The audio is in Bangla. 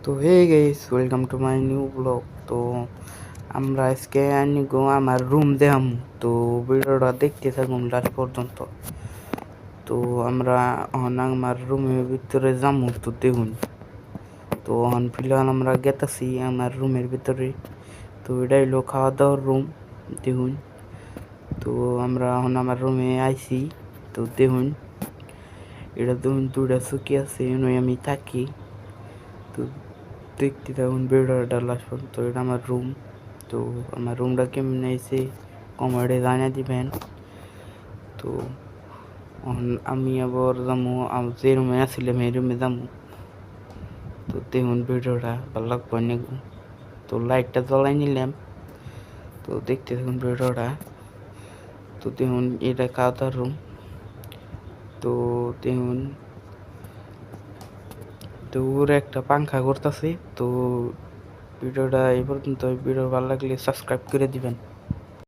তো hey guys, welcome to my new blog. তো আমরা আজকে আনি গো আমার রুম দেখাম। তো ভিডিওটা দেখতে থাকুন লাস্ট পর্যন্ত। তো আমরা আমার রুমের ভিতরে যামু, তো দেখুন। তো ফিলহাল আমরা গেতাছি আমার রুমের ভিতরে। তো এটা হলো খাওয়া দাওয়ার রুম, দেখুন। তো আমরা আমার রুমে আইছি। তো দেখুন, এটা দেখুন দুটা চুকি আছে, আমি থাকি। তো দেখতে থাকুন ভিডিওটা লাস্ট পর্যন্ত। এটা আমার রুম। তো আমার রুমটা কেমন হয়েছে কমেন্টে জানিয়ে দিবেন। তো আমি আবার যাবো যে রুমে আসছিলাম এই রুমে যাবো। তো দেখুন ভিডিওটা ভালো লাগবে না। তো লাইটটা জ্বলাই নিলাম। তো দেখতে থাকুন ভিডিওটা। তো দেখুন এটা খাওয়া দাওয়ার রুম। তো দেখুন তো ওর একটা পাংখা করতেছে। তো ভিডিওটা এই পর্যন্ত। ভিডিও ভালো লাগলে সাবস্ক্রাইব করে দিবেন।